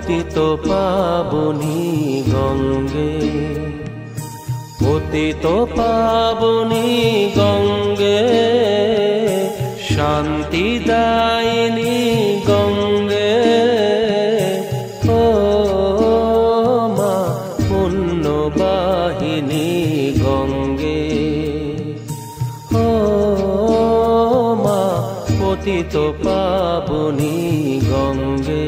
পতিত পাবনী গঙ্গে, পতিত পাবনী গঙ্গে, শান্তিদায়িনী গঙ্গে। ও মা পুণ্যবাহিনী গঙ্গে, ও মা পতিত পাবনী গঙ্গে।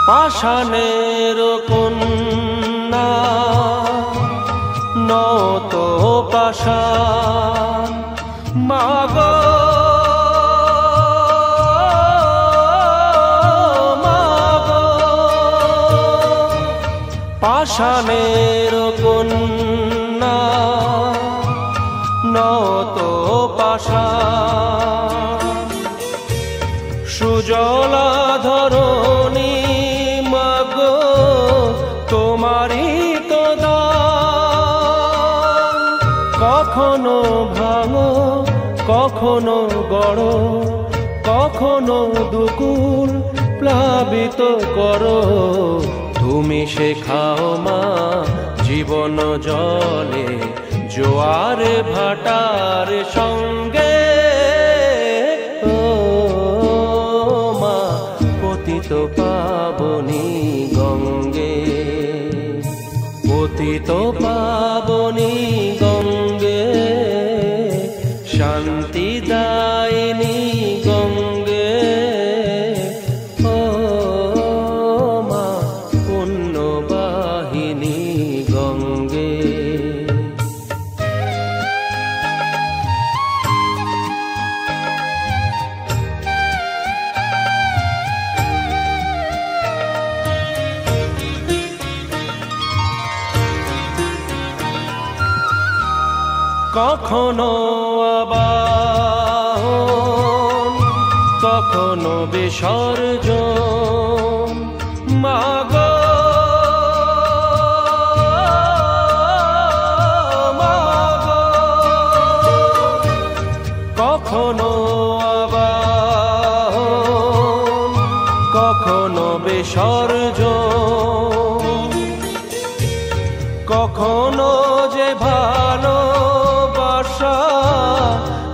পাষাণের কন্যা নত পাষাণ, মাগো মাগো, পাষাণের কন্যা নত পাষাণ, সুজলা ধরণী তোমারই তো দান। কখনো ভাঙো কখনো গড়ো, কখনো দুকুল প্লাবিত করো। তুমি শেখাও মা জীবন জলে জোয়ার ভাটার সঙ্গে। ও মা পতিত পাবনী গঙ্গে, পতিত পাবনী গঙ্গে, শান্তিদায়িনী গঙ্গে। ও মা পুণ্যবাহিনী গঙ্গে। কখনো আবাহন কখনো বিসর্জন, মাগো মাগো, কখনো আবাহন কখনো বিসর্জন, কখনো যে ভালো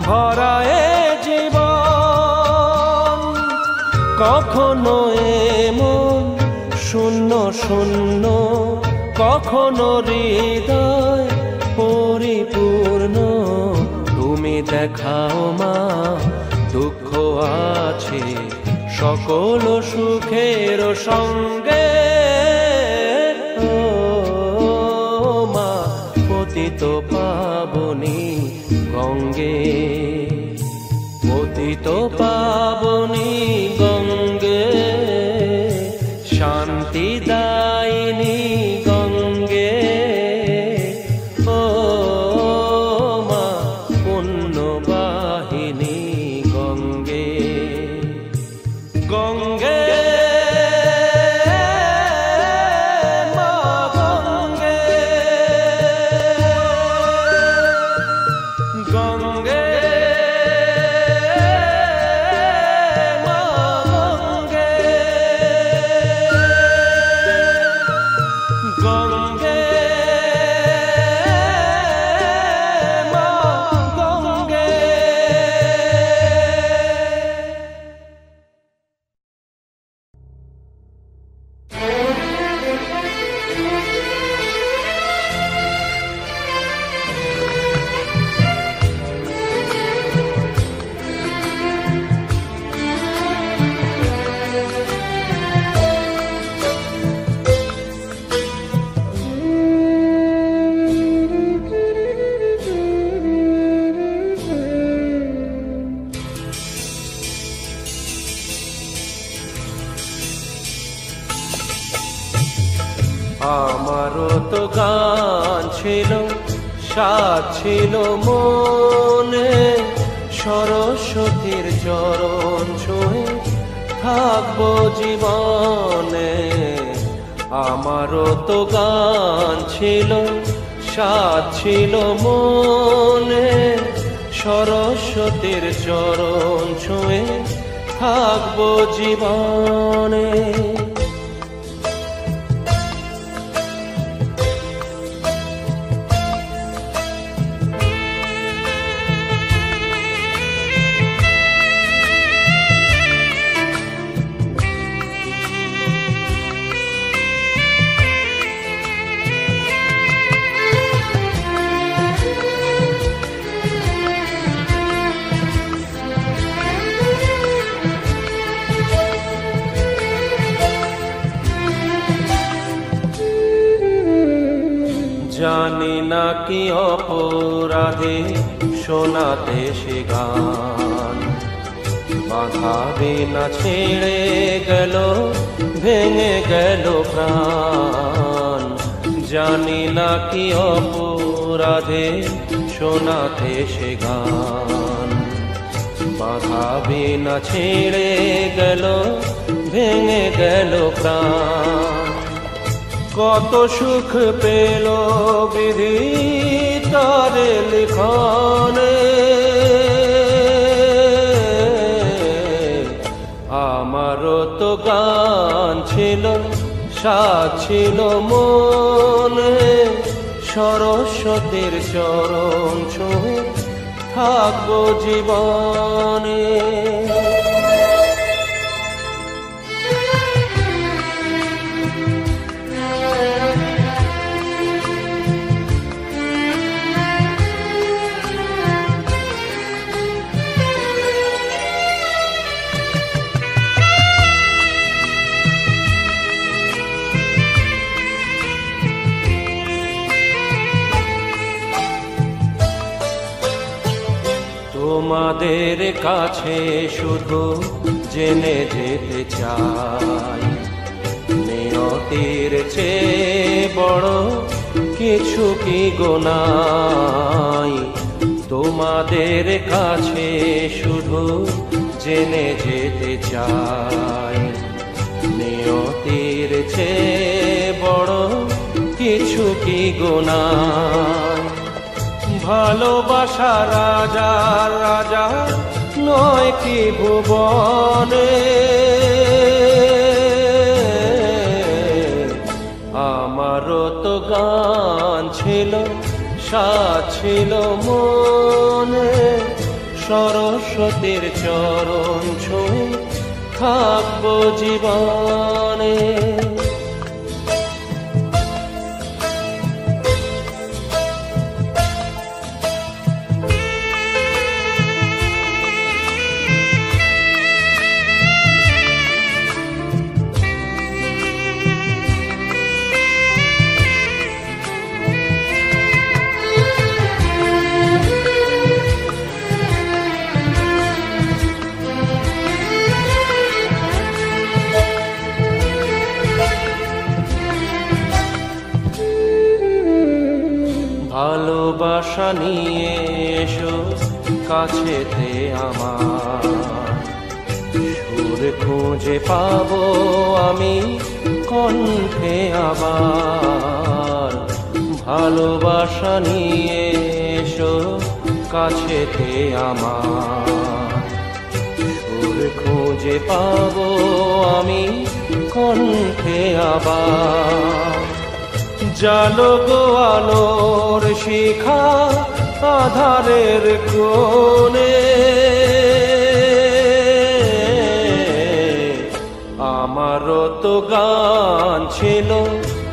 ভরায় জীবন, কখনো এমন শূন্য শূন্য, কখনো হৃদয় পরিপূর্ণ। তুমি দেখাও মা দুঃখ আছে সকল সুখের সঙ্গে। ও মা পতিত পাবনী গঙ্গে, পতিত পাবনী গঙ্গে, শান্তিদায়িনী গঙ্গে। ও মা পুণ্যবাহিনী গঙ্গে, গঙ্গে আমারও তো গান ছিল, সাধ ছিল মনে, সরস্বতীর চরণ ছুঁয়ে থাকবো জীবনে। আমারও তো গান ছিল, সাধ ছিল মনে, সরস্বতীর চরণ ছুঁয়ে থাকবো জীবনে। জানি না কি অপরাধে শোনাতে সে গান, বাধা বিনা ছেড়ে গেল, ভেঙে গেল প্রাণ। জানি না কি অপরাধে শোনাতে সে গান, বাধা বিনা ছেড়ে গেল, ভেঙে গেল প্রাণ। কত সুখ পেল বিধি তার লিখনে, আমারও তো গান ছিল, সাধ ছিল মনে, সরস্বতীর চরণ ছুঁয়ে থাকবো জীবনে। তোমাদের কাছে শুধু জেনে যেতে চাই, নিয়তির চেয়ে বড় কিছু কি গোনাই। তোমাদের কাছে শুধু জেনে যেতে চাই, নিয়তির চেয়ে বড় কিছু কি গোনাই। ভালোবাসা রাজার রাজা নয় কি ভুবনে, আমারও তো গান ছিল, সাধ ছিল মনে, সরস্বতীর চরণ ছুঁয়ে থাকবো জীবনে। ভালোবাসা নিয়ে এসো কাছেতে আমার, সুর খুঁজে পাবো আমি কণ্ঠে আবার। ভালোবাসা নিয়ে এসো কাছেতে আমার, সুর খুঁজে পাবো আমি কণ্ঠে আবার। জালো গো আলোর শিখা আধারের কোণে, আমারও তো গান ছিল,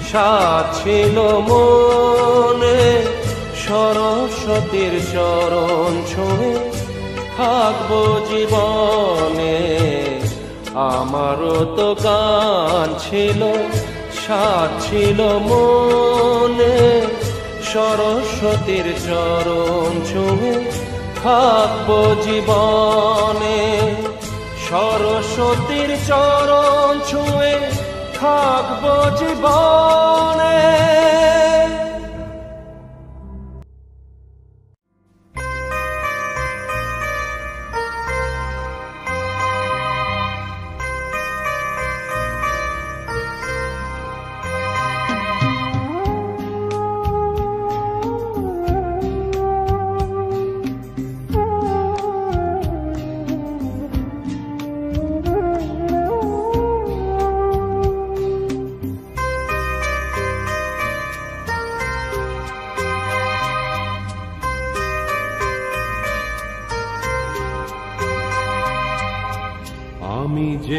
সাধ ছিল মনে, সরস্বতীর চরণ ছুঁয়ে থাকবো জীবনে। আমারও তো গান ছিল, সাধ ছিল মনে, সরস্বতীর চরণ ছুঁয়ে থাকবো জীবনে। সরস্বতীর চরণ ছুঁয়ে থাকবো জীবনে।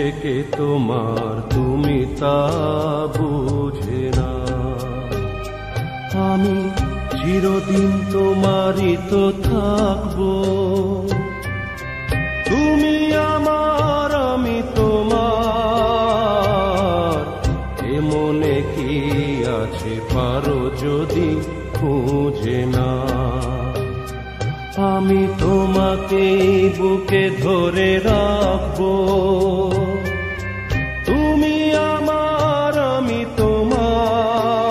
যে কে তোমার তুমি তা বুঝে না। আমি চিরদিন তোমারই তো থাকবো, তুমি আমার আমি তোমার। এ মনে কি আছে পারো যদি খুঁজে না। আমি তোমাকে বুকে ধরে রাখবো, তুমি আমার আমি তোমার।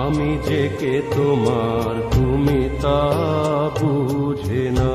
আমি যে কে তোমার তুমি তা বুঝে না।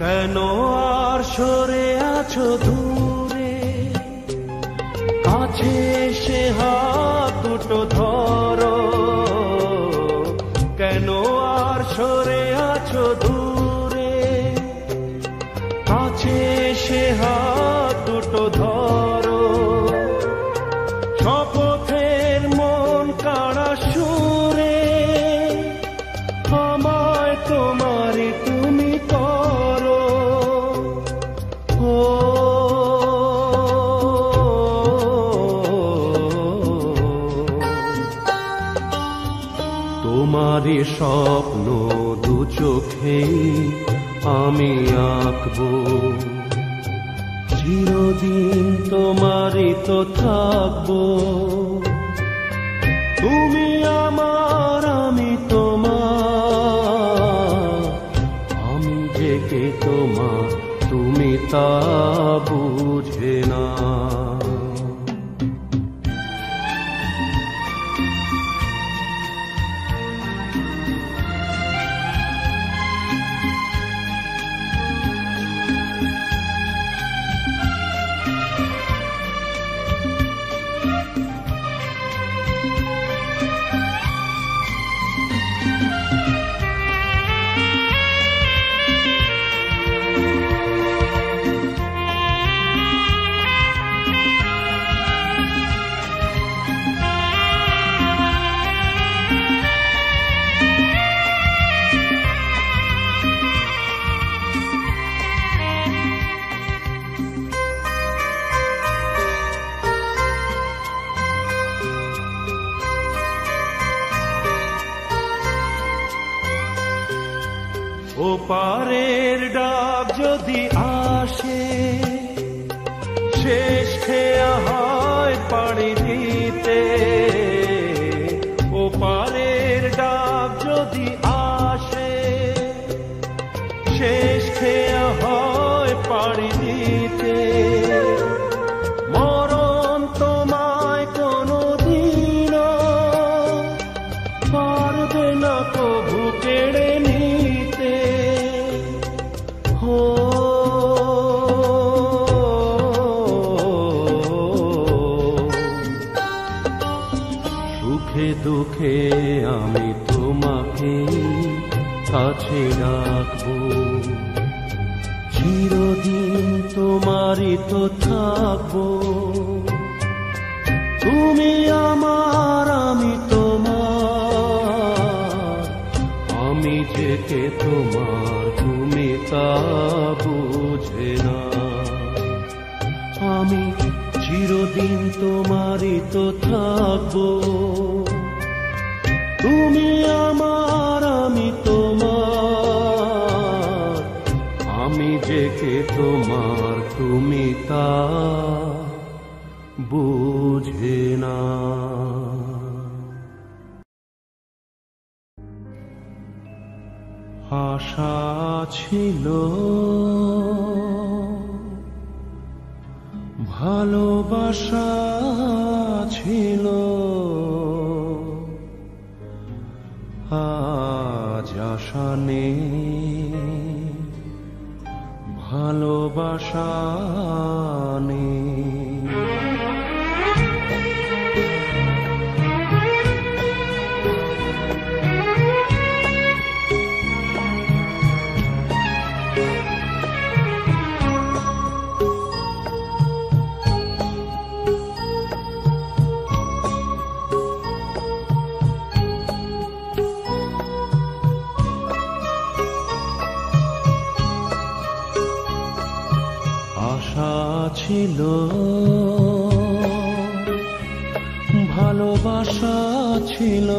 কেন আর সরে আছো দূরে, কাছে এসে হাত দুটো ধরো। কেন আর সরে আছো দূরে, কাছে এসে হাত দুটো ধরো। শপথের মন কাড়া সুরে আমায় তোমারই তুমি করো। তোমারই স্বপ্ন দু চোখেই আমি আঁকবো, চিরদিন তোমারই তো থাকবো। তুমি আমার আমি তোমার। আমি যে কে তোমার তুমি তা বুঝে না। ও পারের ডাক যদি আসে, শেষ খেয়া হয় পাড়ি দিতে। ও পারের ডাক যদি আসে, শেষ খেয়া হয় পাড়ি দিতে। মরণ তোমায় কোনদিনও পারবে না কভু কেড়ে নিতে। সুখে দুঃখে আমি তোমাকে কাছে রাখবো, চিরদিন তোমারই তো থাকবো। তুমি আমার আমি তোমার। আমি যে কে তোমার তুমি তা বুঝে না। আমি চিরদিন তোমারই তো থাকবো, তুমি আমার আমি তোমার। আমি যে কে তোমার তুমি তা বুঝে না। আশা ছিল, ভালোবাসা ছিল, আজ আশা নেই ভালোবাসা নেই। আশা ছিল, ভালোবাসা ছিল,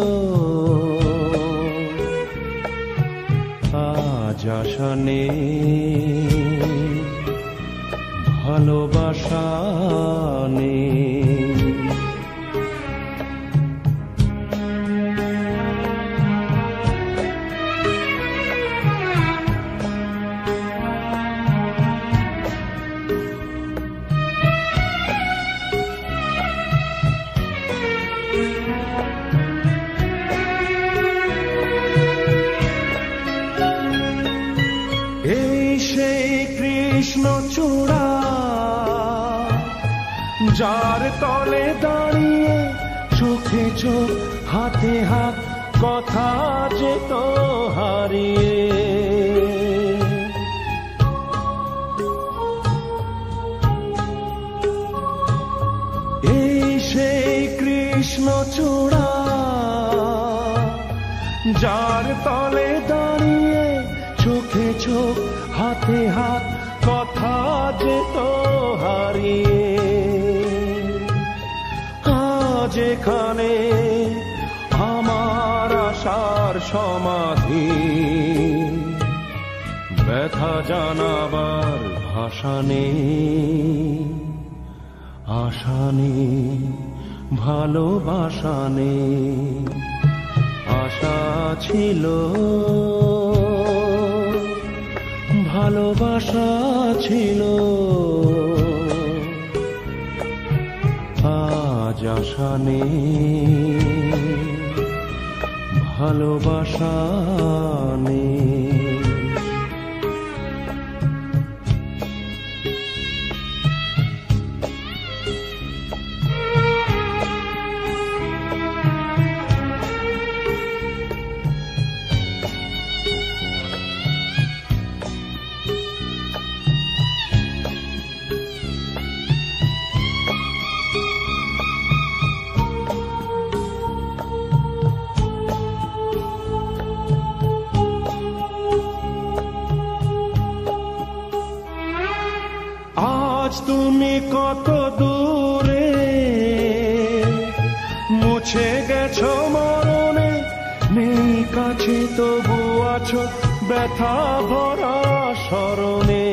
আজ আশা নেই, ভালোবাসা নেই। কৃষ্ণচূড়া যার তলে দাঁড়িয়ে চোখে চোখ হাতে হাত কথা যেত হারিয়ে, এই সেই কৃষ্ণচূড়া যার তলে দাঁড়িয়ে চোখে চোখ হাতে হাত কথা যেত হারিয়ে, আজ এখানে আমার আশার সমাধি, ব্যথা জানাবার ভাষা নেই, আশা নেই, ভালোবাসা নেই। আশা ছিল, ভালোবাসা ছিল, আজ আশা নেই, ভালোবাসা নেই। আজ তুমি কত দূরে, মুছে গেছো মরণে, নেই কাছে তবু আছো ব্যথা ভরা স্মরণে।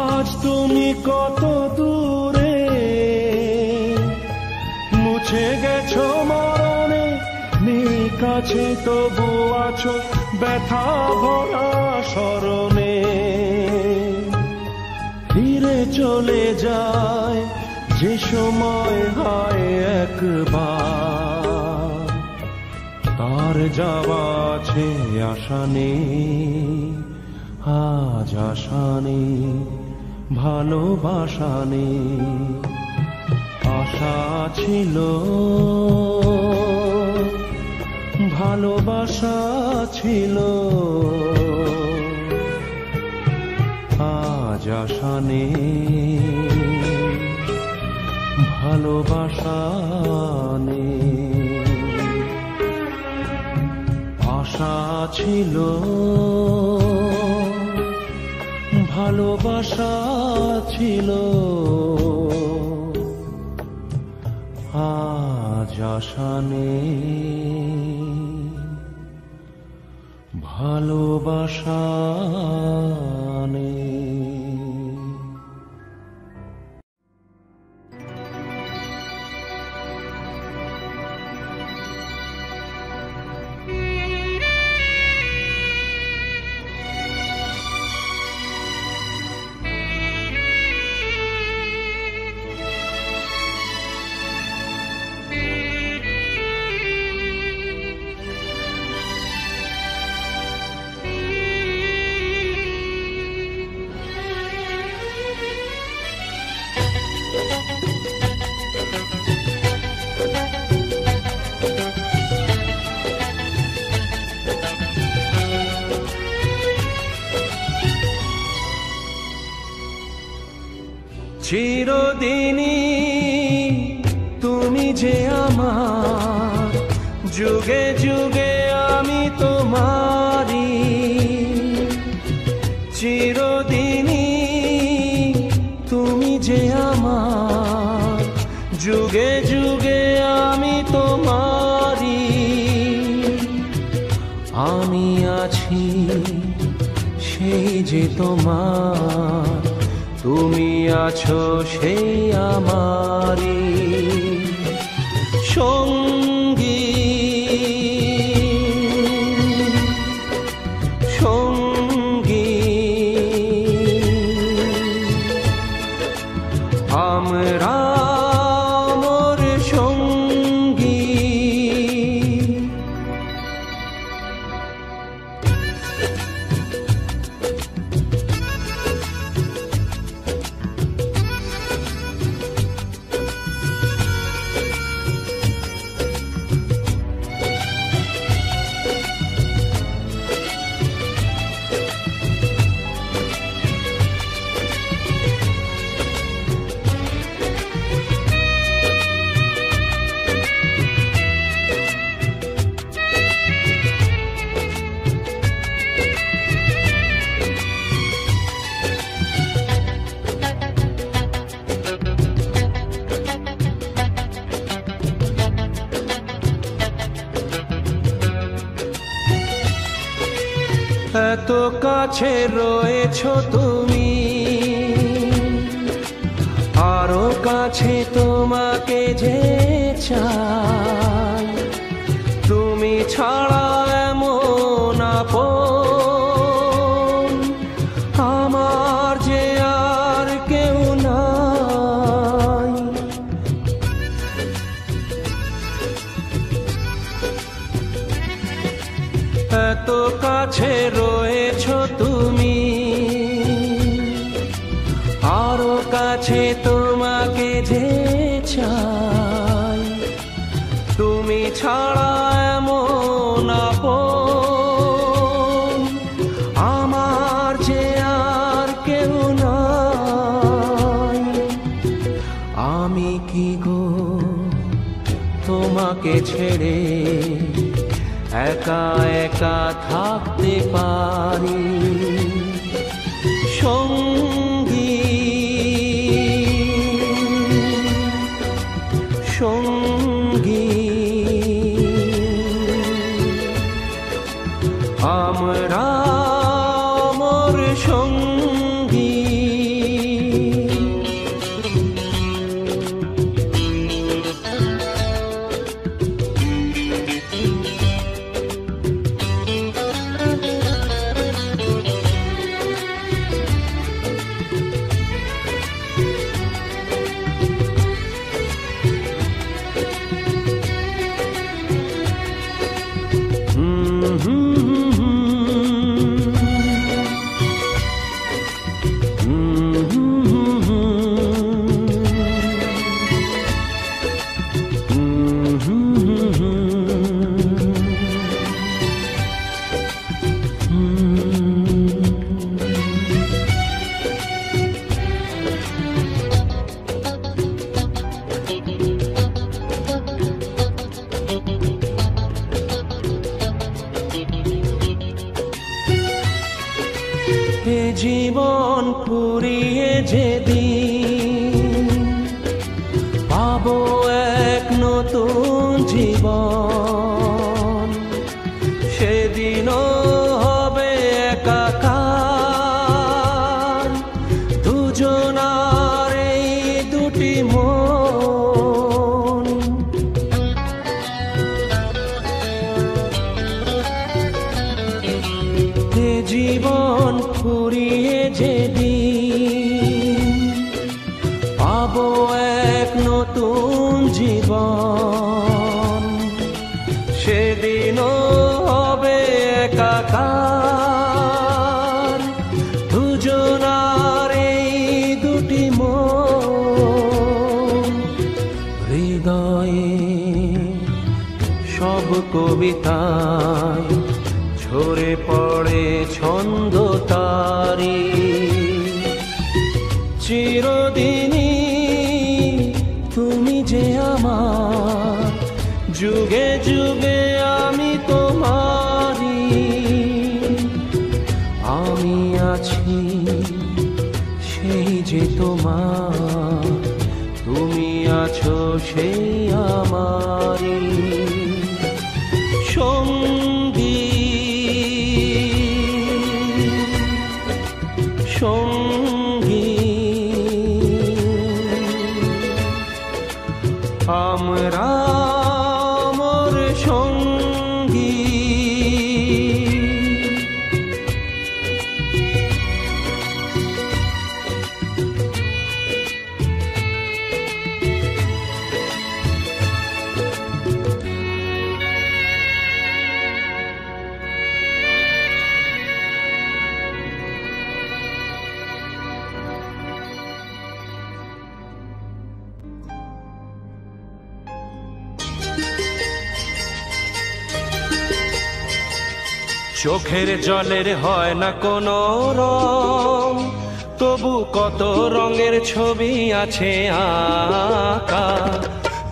আজ তুমি কত দূরে, মুছে গেছো মরণে, নেই কাছে তবু আছো ব্যথা ভরা স্মরণে। ফিরে চলে যায় যে সময় হয় একবার, তার যাওয়া আছে আশা নেই, আজ আশা নেই, ভালোবাসা নেই। আশা ছিল, ভালোবাসা ছিল, আজ আশা নেই, ভালোবাসা নেই। আশা ছিল, ভালোবাসা ছিল, আজ আশা নেই, ভালোবাসা নেই। চিরদিনই তুমি যে আমার, যুগে যুগে আমি তোমারি। চিরদিনই তুমি যে আমার, যুগে যুগে আমি তোমারি। আমি আছি সেই যে তোমার, তুমি আছো সেই আমারি সঙ্গী। সঙ্গী আমরা মোর সঙ্গী। এত কাছে রয়েছো তুমি, আরো কাছে তোমাকে যে চাই। তুমি ছাড়া এমন আপন আমার যে আর কেউ নাই। এত কাছে রয়েছো তুমি, আরো কাছে তোমাকে যে চাই। তুমি ছাড়া এমন আপন আমার যে আর কেউ নাই। আমি কি গো তোমাকে ছেড়ে একা একা থাকতে পারি সঙ্গী। সঙ্গী আমরা মোর সঙ্গী। জীবন ফুরিয়ে যেদিন পাবো এক নতুন জীবন, সেদিনও হবে একাকার দুজনার এই দুটি মন। জীবন ফুরিয়ে যেদিন পাবো এক নতুন জীবন, সেদিনও হবে একাকার দুজনার এই দুটি মন। হৃদয়ে সব কবিতায় ঝরে পড়ে ছন্দ তারি। চিরদিনই তোমার, তুমি আছো সেই আমারই সঙ্গী, সঙ্গী। আমরা মোর সঙ্গী, চোখের জলের হয় না কোনো রং, তবু কত রঙের ছবি আছে আঁকা।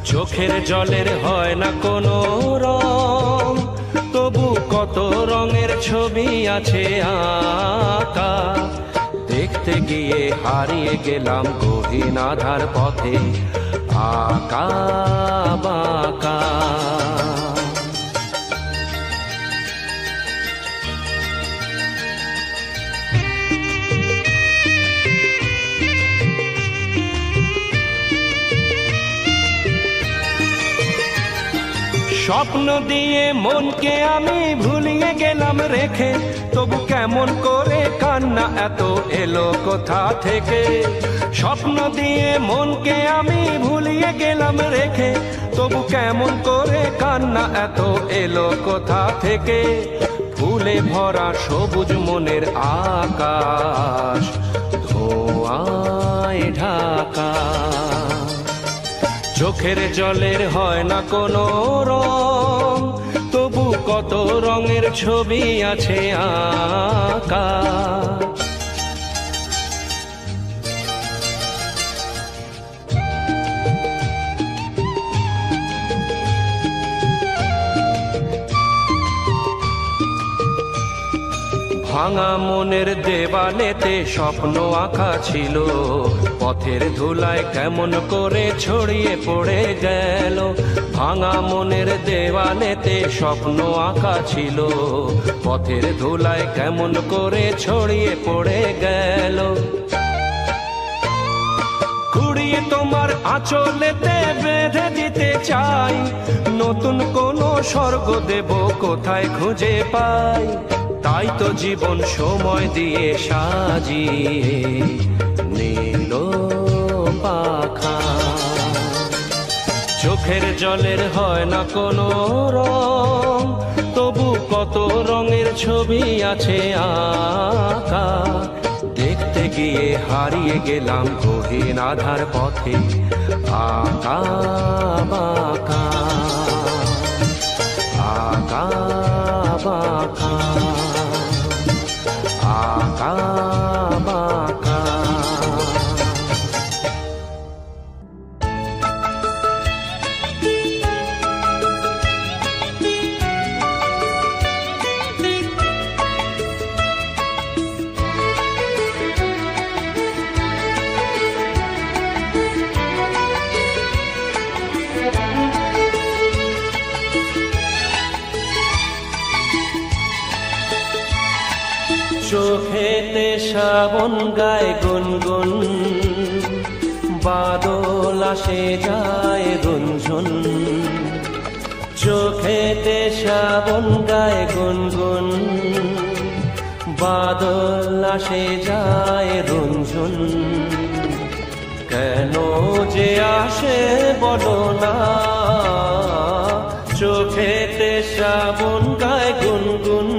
চোখের জলের হয় না কোনো রং, তবু কত রঙের ছবি আছে আঁকা। দেখতে গিয়ে হারিয়ে গেলাম গহীন আধার পথে আঁকা বাঁকা। স্বপ্ন দিয়ে মনকে আমি ভুলিয়ে গেলাম রেখে, তবু কেমন করে কান্না এত এলো কোথা থেকে। স্বপ্ন দিয়ে মনকে আমি ভুলিয়ে গেলাম রেখে, তবু কেমন করে কান্না এত এলো কোথা থেকে। ফুলে ভরা সবুজ মনের আকাশ ধোঁয়ায় ঢাকা। চোখের জলের হয় না কোনো রং, তবু কত রঙের ছবি আছে আঁকা। ভাঙা মনের দেওয়ালেতে স্বপ্ন আঁকা ছিল, পথের ধুলায় কেমন করে ছড়িয়ে পড়ে গেল। ভাঙা মনের দেওয়ালেতে স্বপ্ন আঁকা ছিল, পথের ধুলায় কেমন করে ছড়িয়ে পড়ে গেল। কুড়িয়ে তোমার আঁচলেতে বেঁধে দিতে চাই, নতুন কোনো স্বর্গ দেব কোথায় খুঁজে পাই। তাই তো জীবন সময় দিয়ে সাজিয়ে নীল পাখা। চোখের জলের হয় না কোনো রং, তবু কত রঙের ছবি আছে আঁকা। দেখতে গিয়ে হারিয়ে গেলাম গহীন আধার পথে আঁকা বাঁকা, আঁকা বাঁকা, আঁকা বাঁকা। চোখেতে শ্রাবণ গায় গুনগুন, বাদল আসে যায় রঞ্জন। চোখেতে শ্রাবণ গায় গুনগুন, বাদল আসে যায় রঞ্জন। কেন যে আসে বলো না, চোখেতে শ্রাবণ গায় গুনগুন।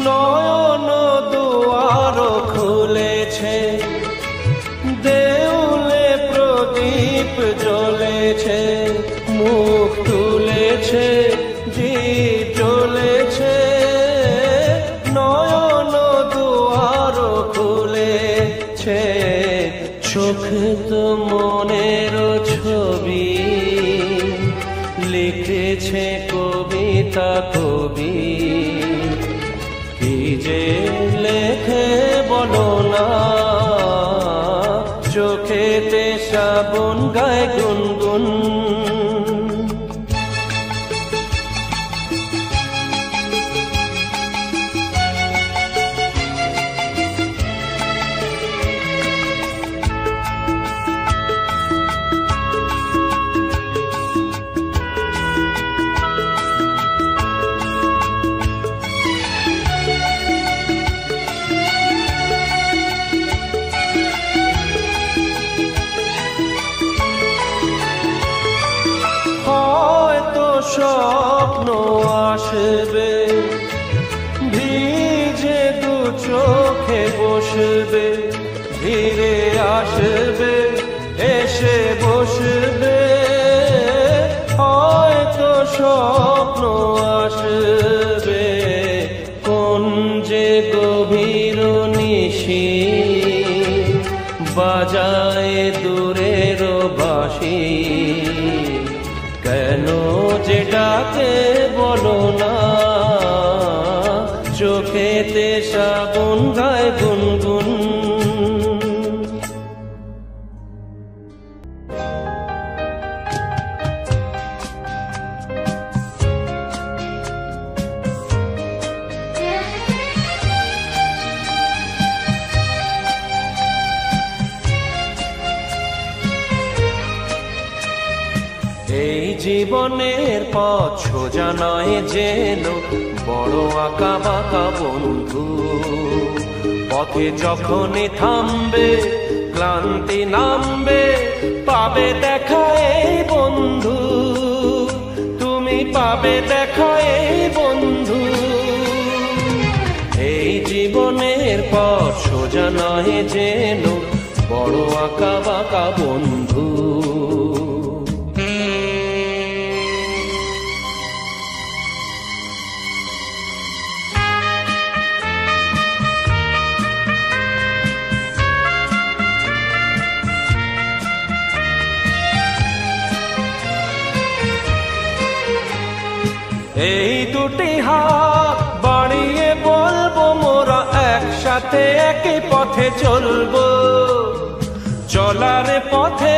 নয়ন দুয়ার খুলেছে, দেউলে প্রদীপ জ্বলেছে, মুখ তুলেছে দীপ জ্বলেছে। তো মনের ছবি লিখেছে কবিতা কবি, কি যে লেখে বলো না, চোখেতে শ্রাবণ গায় গুনগুন। স্বপ্ন আসবে ভিজে দু চোখে বসবে, ধীরে আসবে এসে বসবে, হয়তো স্বপ্ন আসবে কোন যে গভীর নিশি বাজায় দূরের বাঁশি, কেন যে ডাকে বলো না, চোখেতে শ্রাবণ গায় গুনগুন। এই জীবনের পথ সোজা নয় যেন বড় আঁকা বাঁকা বন্ধু, পথে যখনই থামবে ক্লান্তি নামবে, পাবে দেখা এই বন্ধু, তুমি পাবে দেখা এই বন্ধু। এই জীবনের পথ সোজা নয় যেন বড় আঁকা বাঁকা বন্ধু। এই দুটি হাত বাড়িয়ে বলবো মোরা একসাথে একই পথে চলবো, চলার পথে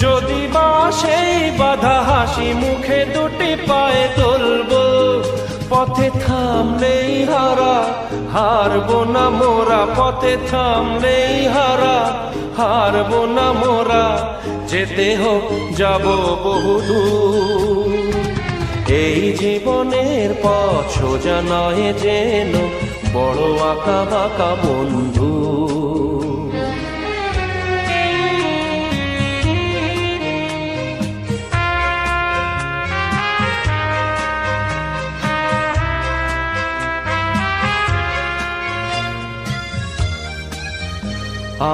যদি বা সেই বাধা হাসি মুখে দুটি পায়ে তুলবো, পথে থামলেই হারা হারবো না মোরা, পথে থামলেই হারা হারবো না মোরা, যেতে হোক যাবো বহুদূর। এই জীবনের পথ সোজা নয় যেন বড় আঁকা বাঁকা বন্ধু।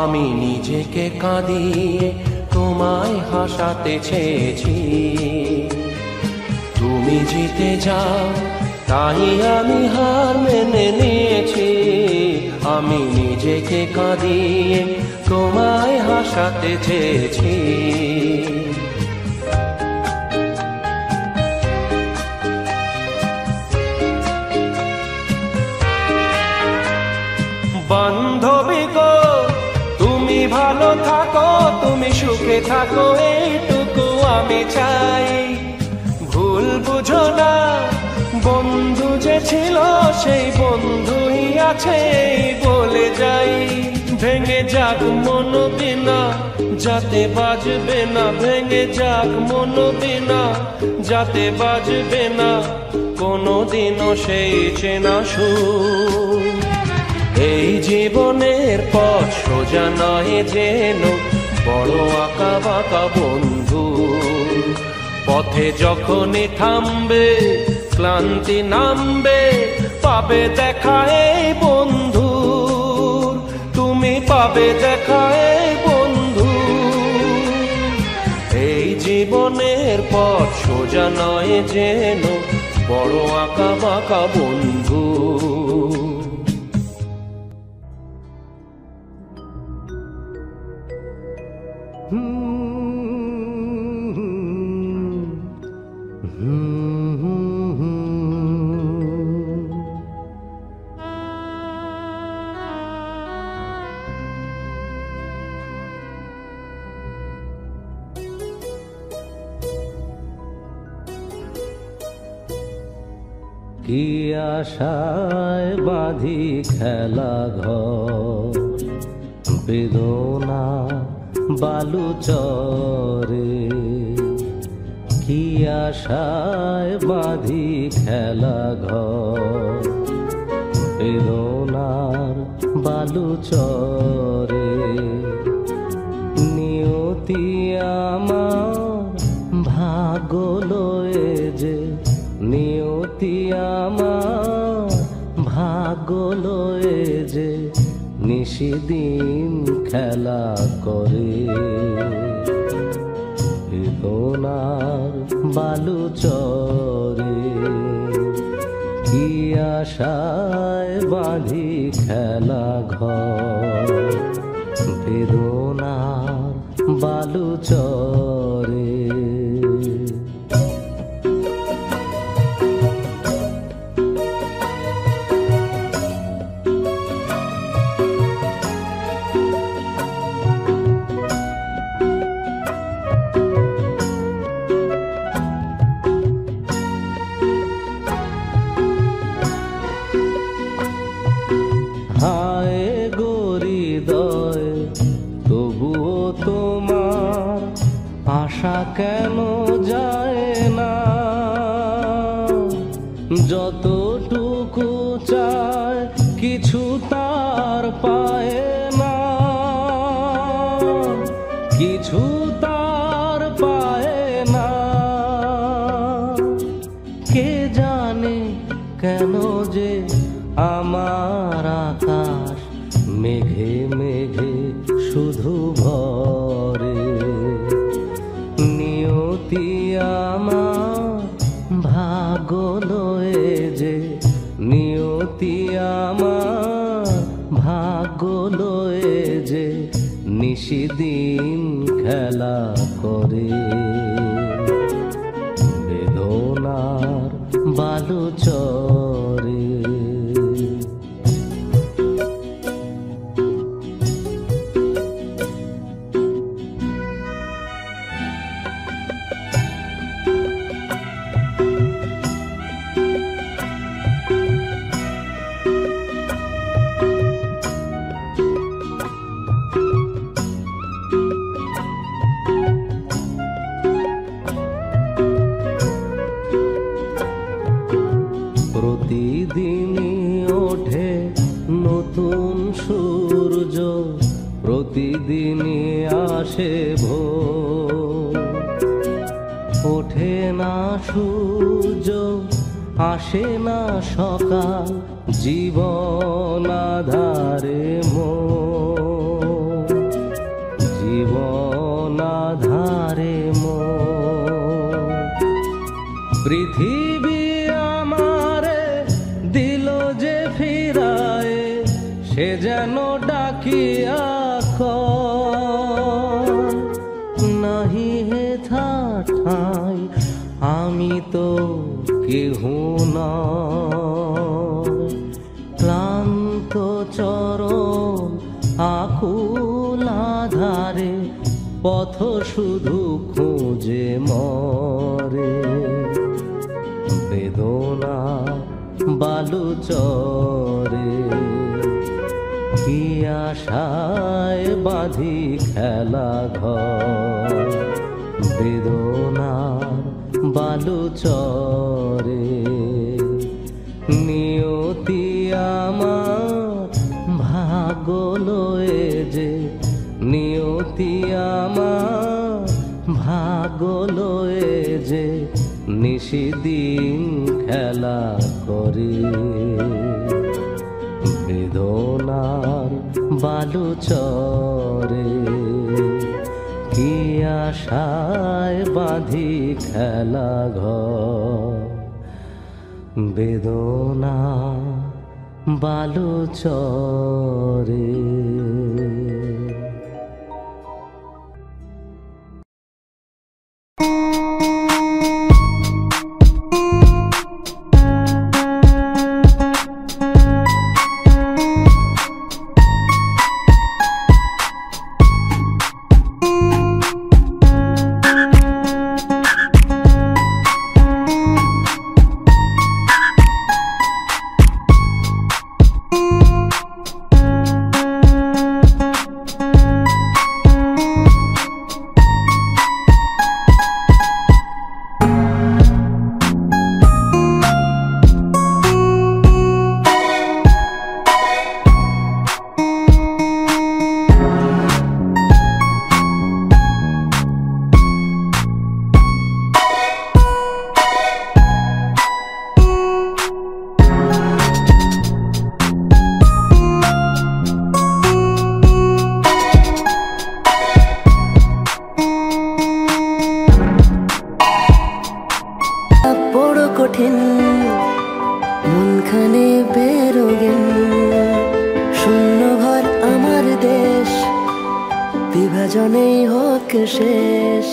আমি নিজেকে কাঁদিয়ে তোমায় হাসাতে চেয়েছি, তুমি জিতে যাও তাই আমি হার মেনে নিয়েছি, আমি নিজেকে কাঁদিয়ে তোমায় হাসাতে চেয়েছি। বান্ধবী গো তুমি ভালো থাকো, তুমি সুখে থাকো, এইটুকু আমি চাই। ভুল বুঝো না বন্ধু যে ছিল সেই বন্ধুই আছে বলে যাই, ভেঙে যাক মন বিনা যাতে বাজবে না, ভেঙে যাক মন বিনা যাতে বাজবে না কোনোদিনও সেই চেনা সুর। এই জীবনের পথ সোজা নয় যেন বড় আঁকা বাঁকা বন্ধু, পথে যখনই থামবে ক্লান্তি নামবে, পাবে দেখা এই বন্ধু, তুমি পাবে দেখা এই বন্ধু। এই জীবনের পথ সোজা নয় যেন বড় আঁকা বাঁকা বন্ধু। কি আশায় বাঁধি খেলা ঘর, বেদনা বালু চরে। কি আশায় বাঁধি খেলা ঘর, বেদনার বালু চরে। নিয়তি আমার ভাগ্য লয়ে যে, নিয়তি আমার ভাগ্য লয়ে যে, নিশিদিন খেলা করে। বেদনার বালু চরে, কি আশায় বাঁধি খেলা ঘর, বেদনার বালু চরে। হায় গরিদয় তবুও তোমার আশা কেন যায় না? যতটুকু চায় কিছু তার পায় না, কিছু তার পায় না। কে জানে কেন যে আমার আকাশ মেঘে মেঘে শুধু ভরে। নিয়তি আমার ভাগ্য লয়ে যে, নিয়তি আমার ভাগ্য লয়ে যে, নিশিদিন খেলা করে। বেদনার বালু চরে, প্রতিদিনই ওঠে নতুন সূর্য, প্রতিদিনই আসে ভোর। ওঠে না সূর্য, আসে না সকাল, জীবন আধারে মোর, জীবন আধারে মোর। পৃথিবী সে যেন ডাকিয়া কয়, নাহি হে ঠাই আমি তো কেহু নয়। ক্লান্ত চরণ আকুল আধারে, পথ শুধু খুঁজে মরে। বেদনা বালু চরে, কি আশায় বাঁধি খেলা ঘর, বেদনার বালু চরে। নিয়তি আমার ভাগ্য লয়ে যে, নিয়তি আমার ভাগ্য লয়ে যে, নিশিদিন খেলা করে। বেদনার বালু চরে, কি আশায় বাঁধি খেলা ঘর, বেদনা বালু চরে। বড় কঠিন মনখানে বেরোগেন শূন্য ঘর আমার দেশ বিভাজনেই হোক শেষ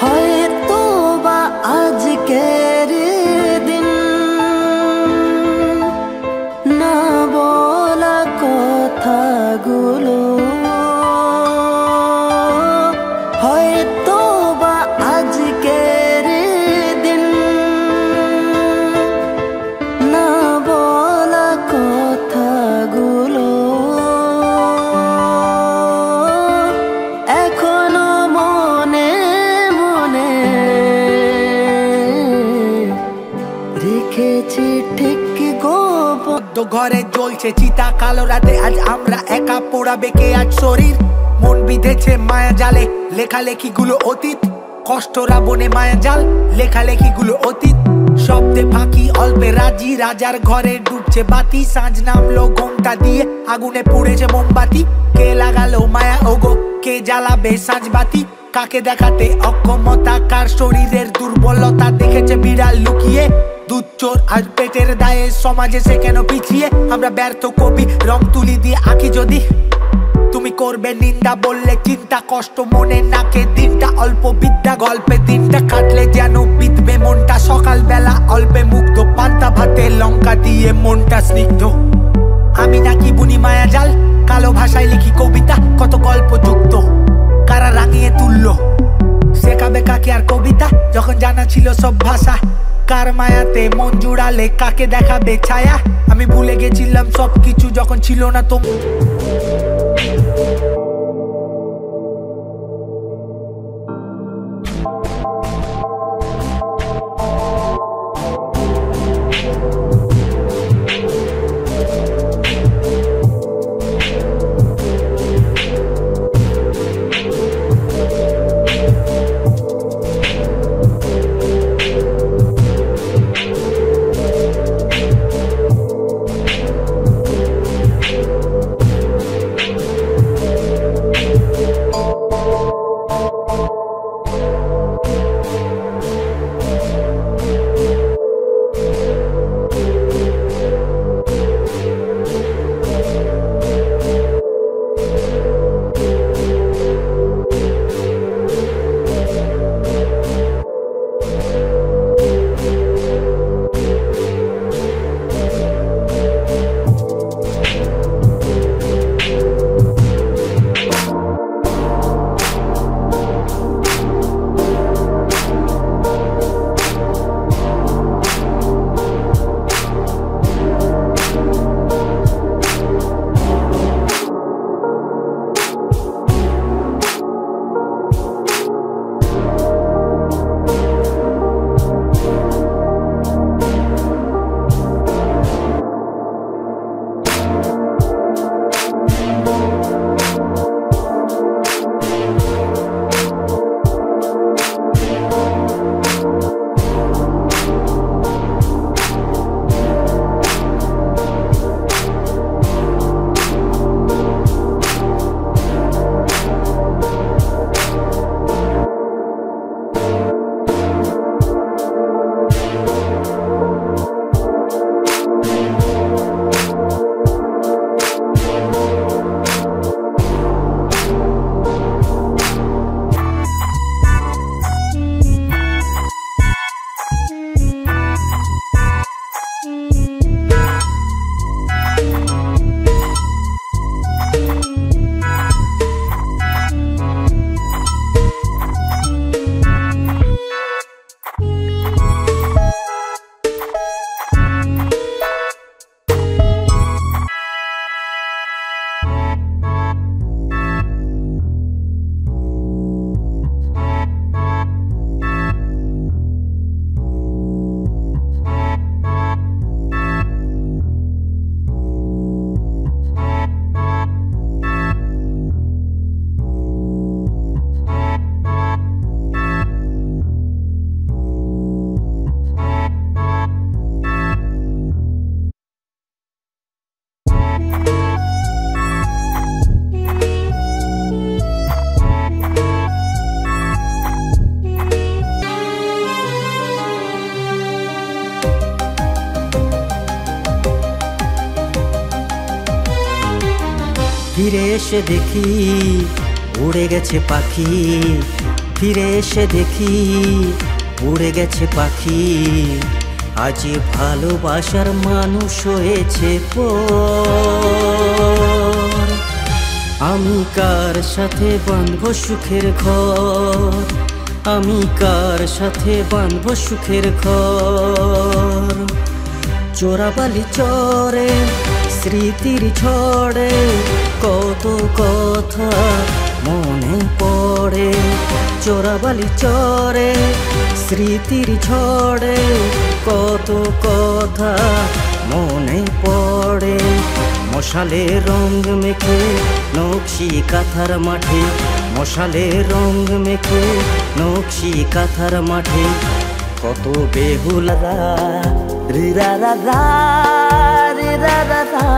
হয়তো বা আজকের দিন না বলা কথাগুলো হয়তো বা আজকের দিন না বলা কথাগুলো এখনো মনে মনে রেখেছি ঠিক গোপন ঘরে জ্বলছে চিতা কালো রাতে আজ আমরা একা পোড়াবে কে আজ শরীর মন বিঁধেছে মায়া জালে লেখালেখিগুলো অতীত কষ্টরা বনে মায়া জাল লেখালেখিগুলো অতীত শব্দে ফাঁকি অল্পে রাজি রাজার ঘরে ডুবছে বাতি সাঁঝ নামলো ঘোমটা দিয়ে আগুনে পুড়েছে মোমবাতি কে লাগালো মায়া ওগো কে জ্বালাবে সাঁঝ বাতি কাকে দেখাতে অক্ষমতা কার শরীরের দুর্বলতা দেখেছে বিড়াল লুকিয়ে দুধ চোর আর পেটের দায়ে সমাজে সে কেন পিছিয়ে আমরা ব্যর্থ কবি রং তুলি দিয়ে আঁকি যদি তুমি করবে নিন্দা বললে চিন্তা কষ্ট মনে নাকে দিনটা অল্প বিদ্যা গল্পে দিনটা কাটলে যেন বিধবে মনটা সকাল বেলা অল্পে মুগ্ধ পান্তা ভাতে লঙ্কা দিয়ে মনটা স্নিগ্ধ আমি নাকি বুনি মায়া জাল কালো ভাষায় লিখি কবিতা কত গল্প যুক্ত কারা রাঙিয়ে তুললো শেখাবে কাকে আর কবিতা যখন জানা ছিল সব ভাষা কার মায়াতে মন জুড়ালে কাকে দেখাবে ছায়া আমি ভুলে গেছিলাম সবকিছু যখন ছিল না তো ফিরে এসে দেখি উড়ে গেছে পাখি, ফিরে এসে দেখি উড়ে গেছে পাখি। আজ ভালোবাসার মানুষ হয়েছে পর। আমি কার সাথে বাঁধব সুখের ঘর, আমি কার সাথে বাঁধব সুখের ঘর। চোরাবালি চরে স্মৃতির ঝড়ে কত কথা মনে পড়ে। চোরাবালি চরে স্মৃতির ঝড়ে কত কথা মনে পড়ে। মশালে রং মেখে নকশি কাঁথার মাঠে, মশালে রং মেখে নকশি কাঁথার মাঠে কত বেহুলা রে রা রা রা রে রা রা রা।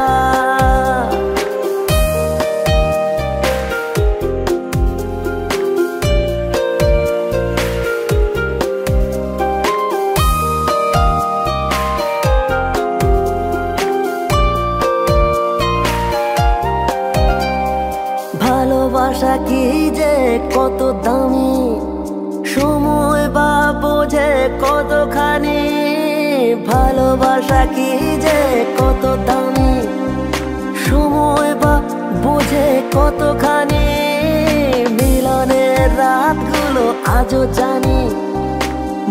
ভালোবাসা কি যে কত দামি, সময় বা বোঝে কতখানি। ভালোবাসা কি যে কত দামি, সময় বা বোঝে কতখানি। মিলনের রাতগুলো আজও জানি,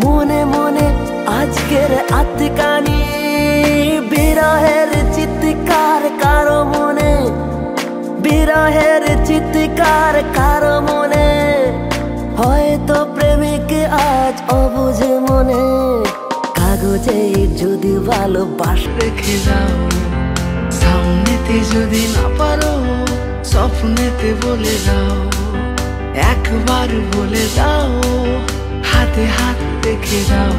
মনে মনে আজকের আত্মকানি। বিরহের চিৎকার কারো মনে, বিরহের চিৎকার কারো মনে। হয়তো প্রেমিক আজ অবুঝে মনে, কাগজে যদি ভালোবাসা রেখে যাও সামনেতে, যদি না পারো স্বপ্নেতে বলে দাও। একবার বলে দাও হাতে হাত রেখে দাও।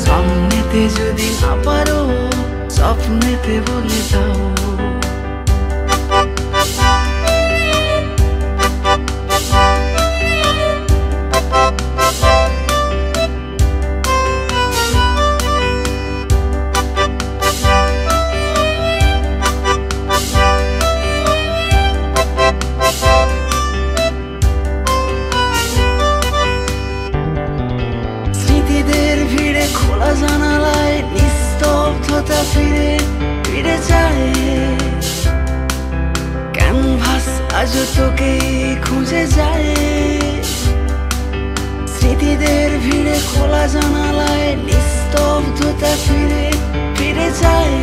সামনেতে যদি না পারো স্বপ্নেতে বলে দাও। স্মৃতিদের ভিড়ে খোলা জানালায় নিস্তব্ধতা ফিরে ফিরে যায়। ক্যানভাস আজ তোকে খুঁজে যায়। স্মৃতিদের ভিড়ে খোলা জানালায় নিস্তব্ধতা ফিরে ফিরে যায়।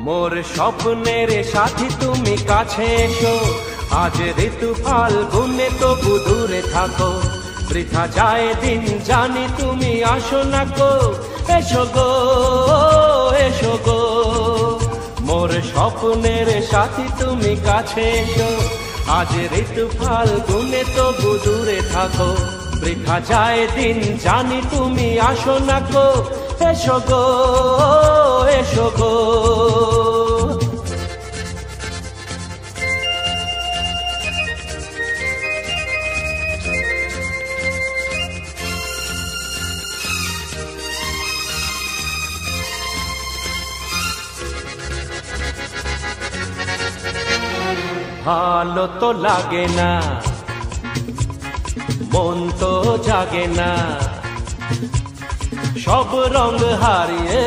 মোর স্বপ্নের সাথী তুমি কাছে এসো, আজ ঋতু ফাল্গুনে তবু দূরে থাকো। বৃথা যায় দিন জানি তুমি আসো না গো, এসো গো এসো গো। মোর স্বপ্নের সাথী তুমি কাছে এসো, আজ ঋতু ফাল্গুনে তবু দূরে থাকো। বৃথা যায় দিন জানি তুমি আসো না গো, এসো গো এসো গো। ভালো তো লাগে না, মন তো জাগে না, সব রং হারিয়ে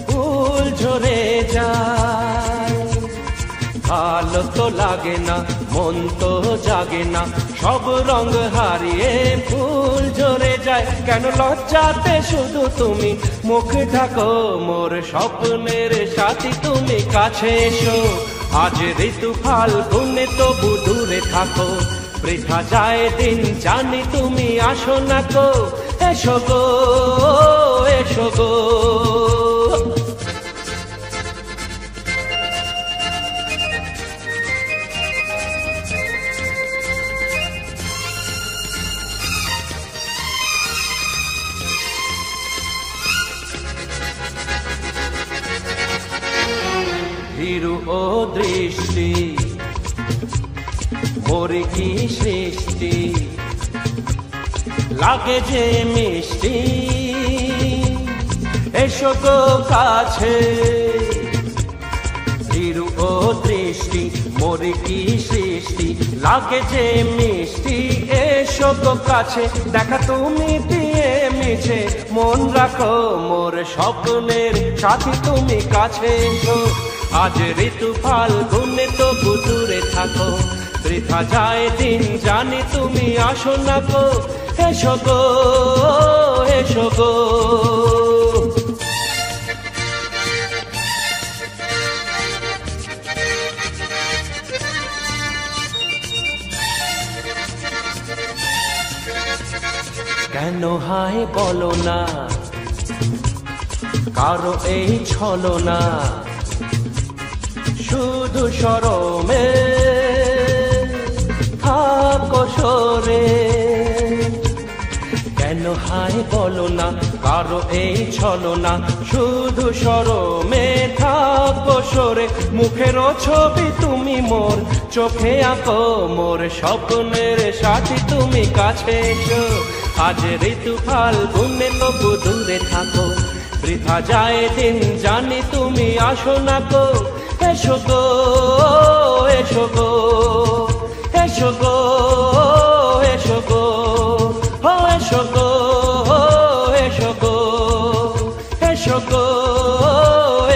ফুল ঝরে যায়। ভালো তো লাগে না, মন তো জাগে না, সব রং হারিয়ে ফুল ঝরে যায়। কেন লজ্জাতে শুধু তুমি মুখ ঢাকো, মোর স্বপ্নের সাথী তুমি কাছে এসো, আজ ঋতু ফাল্গুনে তবু দূরে থাকো। বৃথা যায় দিন জানি তুমি আসো না গো, এসো গো এসো গো। ভীরু ও দৃষ্টি মোরে কি সৃষ্টি, লাগে যে মিষ্টি, এসো গো কাছে। ভীরু ও দৃষ্টি মোরে কি সৃষ্টি, লাগে যে মিষ্টি, এসো গো কাছে। দেখা তুমি দিয়ে মিছে মন রাখো মোর স্বপ্নের সাথী, তুমি কাছে এসো। আজ ঋতু ফাল্গুনে তবু দূরে থাকো, বৃথা যায় দিন জানি তুমি আসো না গো, এসো গো এসো গো। কেন হায় বলো না কারো এই ছলনা, শুধু শরমে থাকো সরে। কেন হায় বলো না কারো এই ছলনা, শুধু শরমে থাকো সরে। মুখের ছবি তুমি মোর চোখে আঁকো, মোর স্বপ্নের সাথী তুমি কাছে এসো। আজ ঋতু ফাল্গুনে তবু দূরে থাকো, বৃথা যায় দিন জানি তুমি আসো না গো, এসো গো এসো গো এসো গো এসো গো ও এসো গো এসো গো এসো গো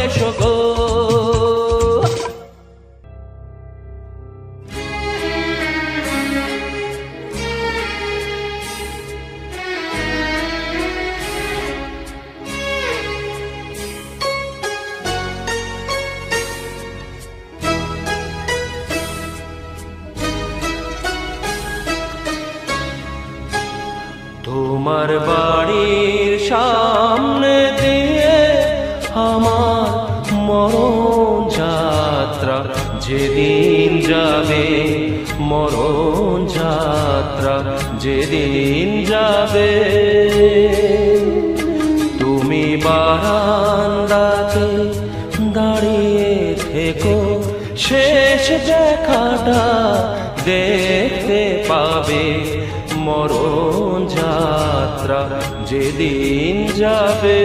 এসো গো। তোমার বাড়ির সামনে দিয়ে আমার মরণ যাত্রা যেদিন যাবে, মরণ যাত্রা যেদিন যাবে। তুমি বারান্দাতে দাঁড়িয়ে থেকো, শেষ দেখাটা দেখতে পাবে, মরণ যাত্রা যেদিন যাবে।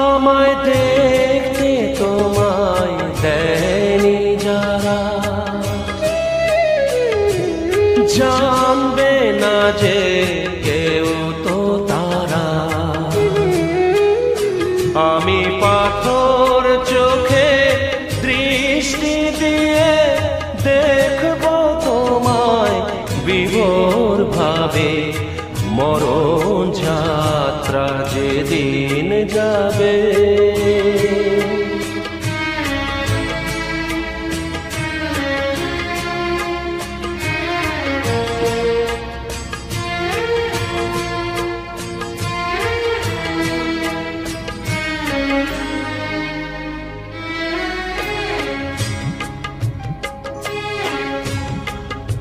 আমায় দেখতে তোমায় দেয়নি যারা, জানবে না যে কেউ তো তারা। আমি পাথর চোখে দৃষ্টি দিয়ে দেখব তোমায় বিভোর ভাবে, মরণ যাত্রা যেদিন যাবে।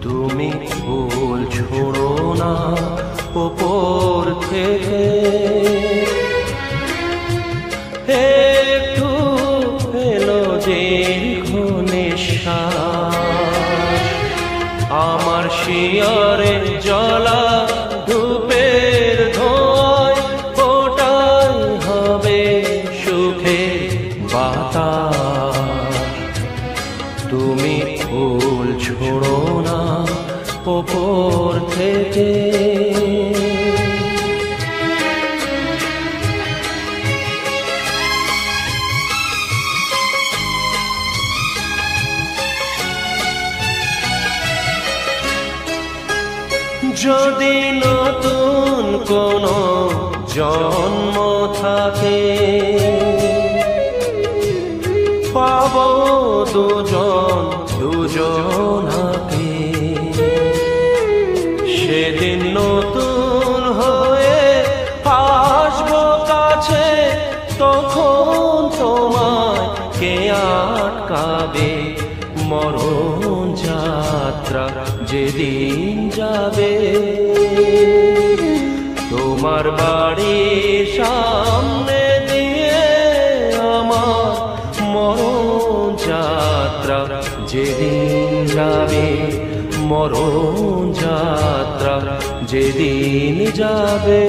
তুমি ফুল ছোড়ো না ওপর থেকে, একটু এলো দীর্ঘ নিঃশ্বাস। আমার শিয়রে জ্বলা ধূপের ধোঁয়ায় ওটাই হবে সুখের বাতাস। তুমি ফুল ছোড়ো না ওপর থেকে, যদি নতুন কোনো জন্ম থাকে পাবো দুজন দুজনাকে, সেদিন নতুন হয়ে আসবো কাছে, তখন তোমায় কে আটকাবে? মরণ যাত্রা যেদিন যাবে, তোমার বাড়ির সামনে দিয়ে আমার মরণ যাত্রা যেদিন যাবে, মরণ যাত্রা যেদিন যাবে।